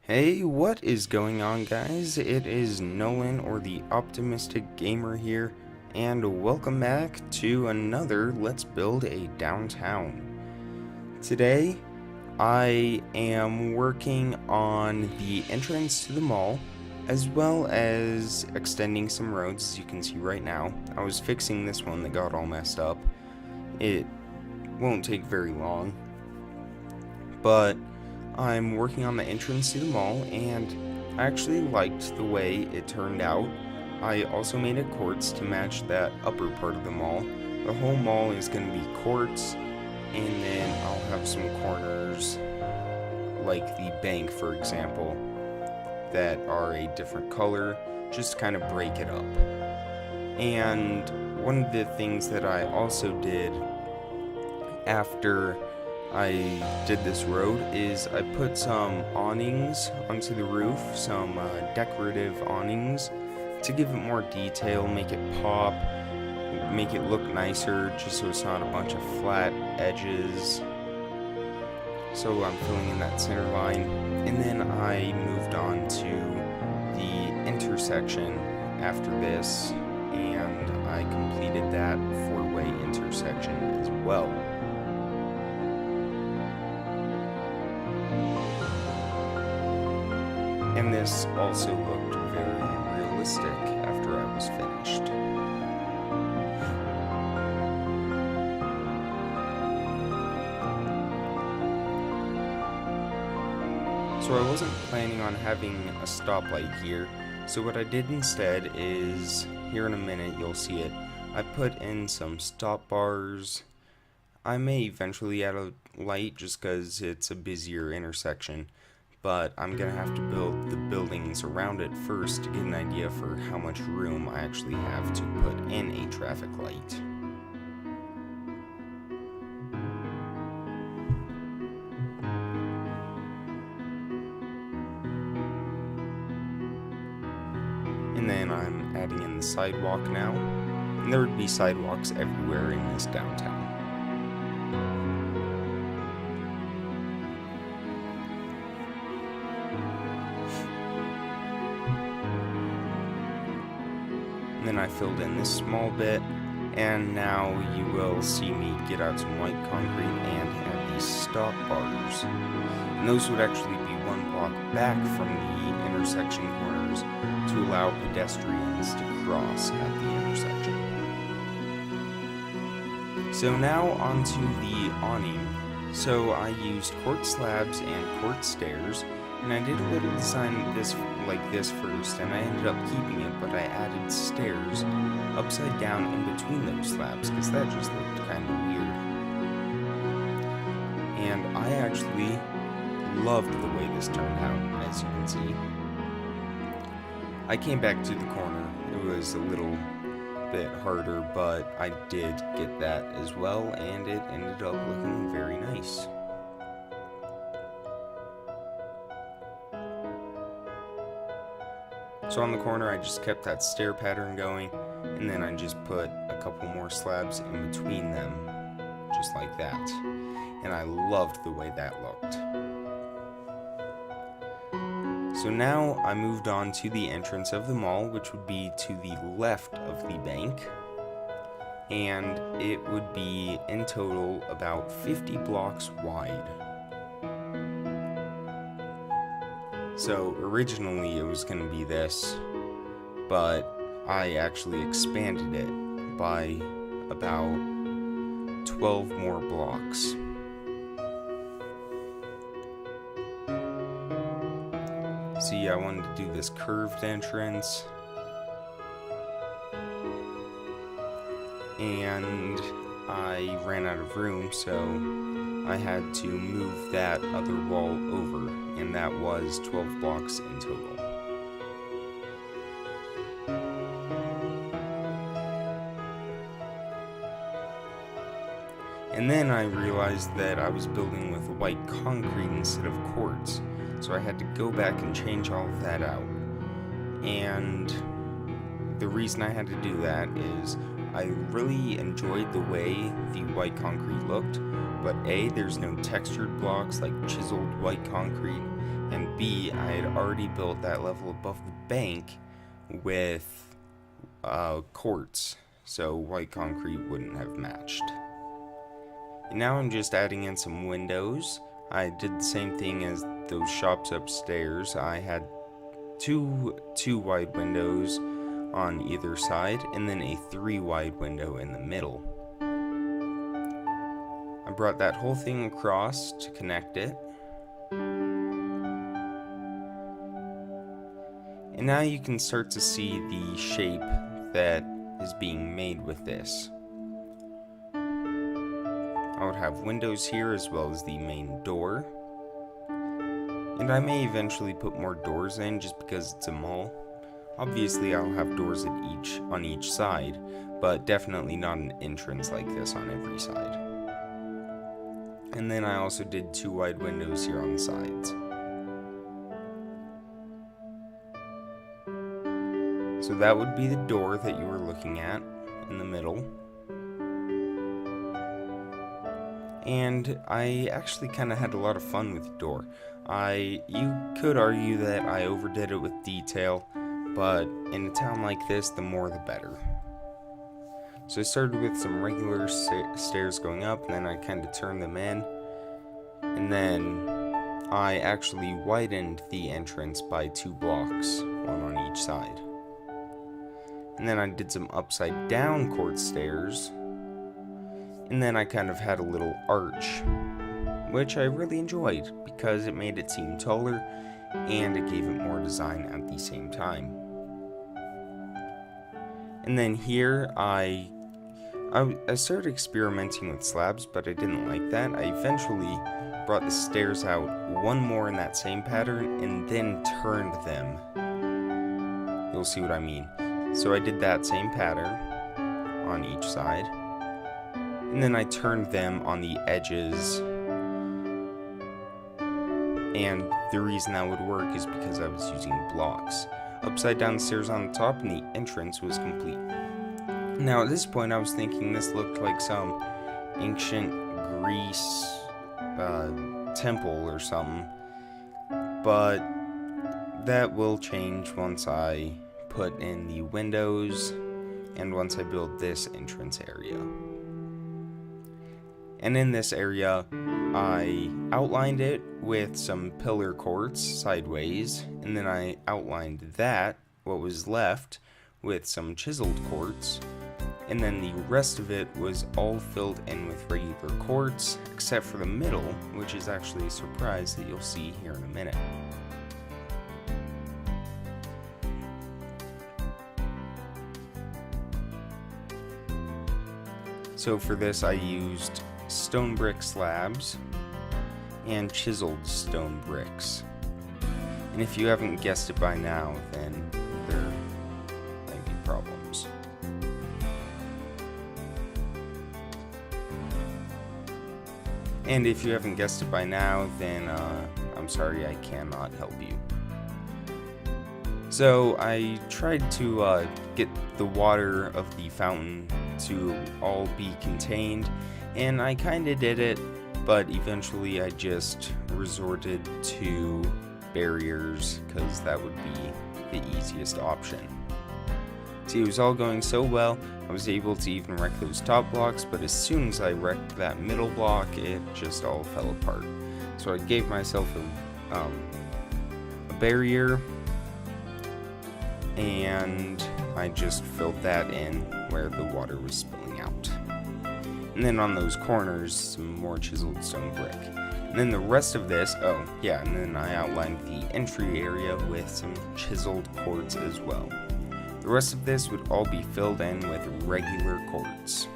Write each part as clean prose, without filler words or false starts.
Hey, what is going on, guys? It is Nolan, or the Optimistic Gamer here, and welcome back to another Let's Build a Downtown. Today, I am working on the entrance to the mall, as well as extending some roads, as you can see right now. I was fixing this one that got all messed up. It won't take very long, but I'm working on the entrance to the mall, and I actually liked the way it turned out. I also made it courts to match that upper part of the mall. The whole mall is going to be courts, and then I'll have some corners, like the bank, for example, that are a different color, just to kind of break it up. And one of the things that I also did after I did this road is I put some awnings onto the roof, some decorative awnings, to give it more detail, make it pop, make it look nicer, just so it's not a bunch of flat edges. So I'm filling in that center line, and then I moved on to the intersection after this, and I completed that four-way intersection as well. And this also looked very realistic after I was finished. So I wasn't planning on having a stoplight here, so what I did instead is, here in a minute you'll see it, I put in some stop bars. I may eventually add a light just because it's a busier intersection, but I'm gonna have to build the buildings around it first to get an idea for how much room I actually have to put in a traffic light. And then I'm adding in the sidewalk now, and there would be sidewalks everywhere in this downtown. And then I filled in this small bit, and now you will see me get out some white concrete and add these stop bars. And those would actually be one block back from the intersection corners to allow pedestrians to cross at the intersection. So now onto the awning. So I used quartz slabs and quartz stairs, and I did a little design like this first, and I ended up keeping it, but I added stairs upside down in between those slabs, because that just looked kind of weird. And I actually loved the way this turned out, as you can see. I came back to the corner. It was a little bit harder, but I did get that as well, and it ended up looking very nice. So on the corner, I just kept that stair pattern going, and then I just put a couple more slabs in between them, just like that. And I loved the way that looked. So now I moved on to the entrance of the mall, which would be to the left of the bank, and it would be in total about 50 blocks wide. So originally it was going to be this, but I actually expanded it by about 12 more blocks. See, I wanted to do this curved entrance, and I ran out of room, so I had to move that other wall over, and that was 12 blocks in total. And then I realized that I was building with white concrete instead of quartz, so I had to go back and change all of that out. And the reason I had to do that is I really enjoyed the way the white concrete looked, but A, there's no textured blocks like chiseled white concrete, and B, I had already built that level above the bank with quartz, so white concrete wouldn't have matched. And now I'm just adding in some windows. I did the same thing as those shops upstairs. I had two wide windows on either side, and then a 3 wide window in the middle. I brought that whole thing across to connect it. And now you can start to see the shape that is being made with this. I would have windows here as well as the main door. And I may eventually put more doors in just because it's a mall. Obviously I'll have doors on each side, but definitely not an entrance like this on every side. And then I also did 2 wide windows here on the sides. So that would be the door that you were looking at in the middle. And I actually kind of had a lot of fun with the door. You could argue that I overdid it with detail, but in a town like this, the more the better. So I started with some regular stairs going up, and then I kind of turned them in. And then I actually widened the entrance by 2 blocks, one on each side. And then I did some upside down quartz stairs. And then I kind of had a little arch, which I really enjoyed because it made it seem taller and it gave it more design at the same time. And then here I started experimenting with slabs, but I didn't like that. I eventually brought the stairs out one more in that same pattern and then turned them. You'll see what I mean. So I did that same pattern on each side, and then I turned them on the edges. And the reason that would work is because I was using blocks. Upside down stairs on the top, and the entrance was complete. Now at this point I was thinking this looked like some ancient Greece temple or something, but that will change once I put in the windows and once I build this entrance area. And in this area I outlined it with some pillar quartz sideways, and then I outlined that, what was left, with some chiseled quartz, and then the rest of it was all filled in with regular quartz, except for the middle, which is actually a surprise that you'll see here in a minute. So for this I used stone brick slabs and chiseled stone bricks. And if you haven't guessed it by now, then there might be problems. And if you haven't guessed it by now, then I'm sorry, I cannot help you. So I tried to get the water of the fountain to all be contained, and I kinda did it, but eventually I just resorted to barriers because that would be the easiest option. See, it was all going so well, I was able to even wreck those top blocks, but as soon as I wrecked that middle block, it just all fell apart. So I gave myself a barrier, and I just filled that in where the water was spilling out. And then on those corners, some more chiseled stone brick. And then the rest of this, and then I outlined the entry area with some chiseled quartz as well. The rest of this would all be filled in with regular quartz.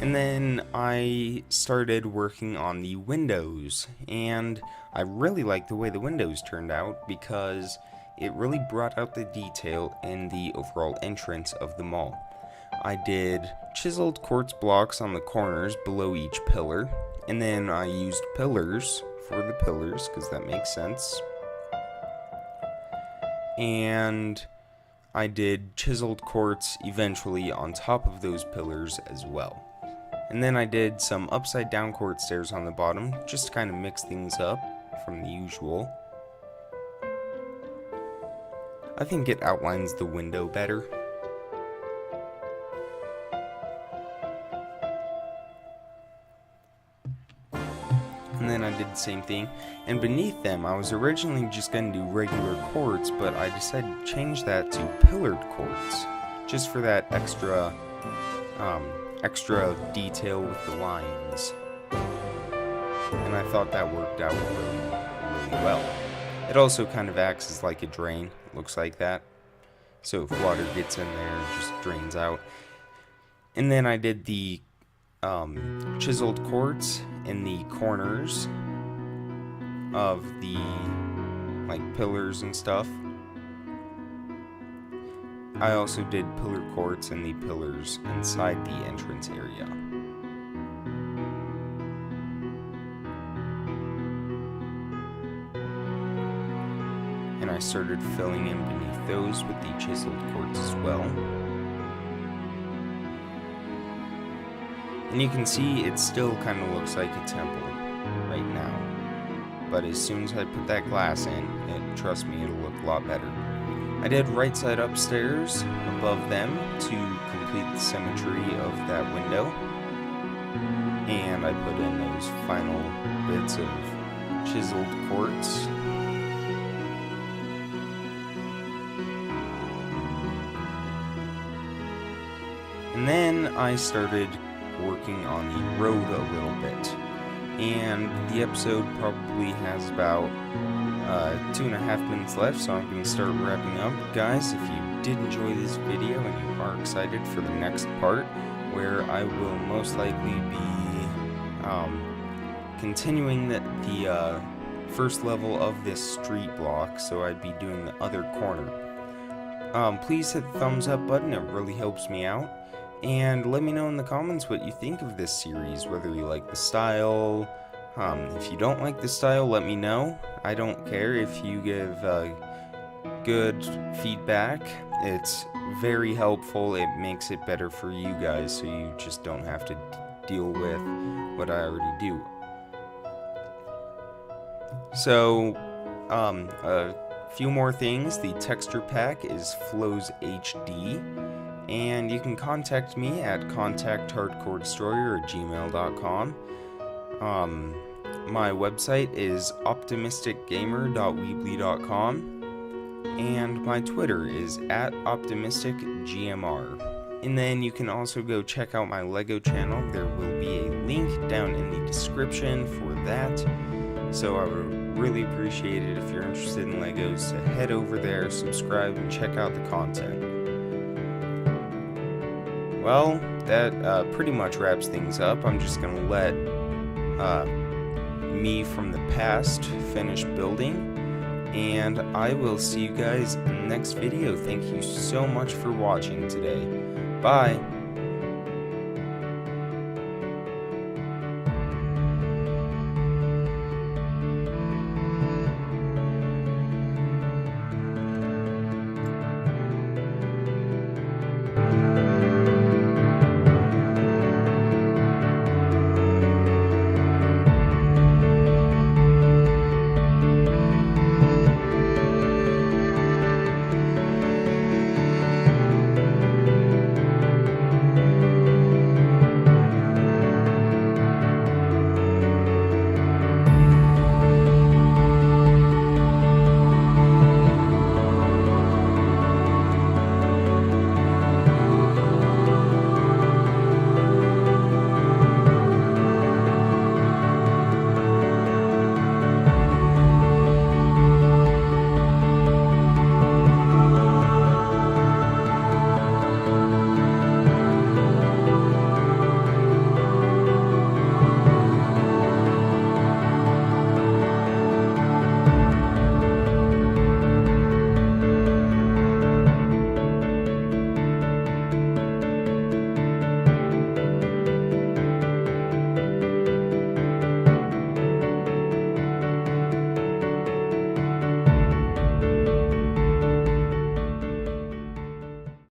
And then I started working on the windows, and I really like the way the windows turned out because it really brought out the detail in the overall entrance of the mall. I did chiseled quartz blocks on the corners below each pillar, and then I used pillars for the pillars because that makes sense. And I did chiseled quartz eventually on top of those pillars as well. And then I did some upside down quartz stairs on the bottom, just to kind of mix things up from the usual. I think it outlines the window better. And then I did the same thing. And beneath them, I was originally just going to do regular quartz, but I decided to change that to pillared quartz, just for that extra detail with the lines. And I thought that worked out really well. It also kind of acts as like a drain. It looks like that. So if water gets in there, it just drains out. And then I did the chiseled quartz in the corners of the pillars and stuff. I also did pillar quartz in the pillars inside the entrance area. And I started filling in beneath those with the chiseled quartz as well. And you can see it still kind of looks like a temple right now. But as soon as I put that glass in, trust me, it'll look a lot better. I did right side upstairs above them to complete the symmetry of that window. And I put in those final bits of chiseled quartz. And then I started working on the road a little bit. And the episode probably has about 2.5 minutes left, so I'm going to start wrapping up. Guys, if you did enjoy this video and you are excited for the next part, where I will most likely be continuing the first level of this street block, so I'd be doing the other corner. Please hit the thumbs up button, it really helps me out. And let me know in the comments what you think of this series, whether you like the style. If you don't like the style, let me know. I don't care if you give good feedback. It's very helpful. It makes it better for you guys, so you just don't have to deal with what I already do. So, a few more things. The texture pack is Flows HD. And you can contact me at ContactHardcoreDestroyer@gmail.com. My website is optimisticgamer.weebly.com. And my Twitter is @optimisticgmr. And then you can also go check out my Lego channel. There will be a link down in the description for that. So I would really appreciate it if you're interested in Legos to head over there, subscribe, and check out the content. Well, that pretty much wraps things up. I'm just going to let me from the past finish building, and I will see you guys in the next video. Thank you so much for watching today. Bye!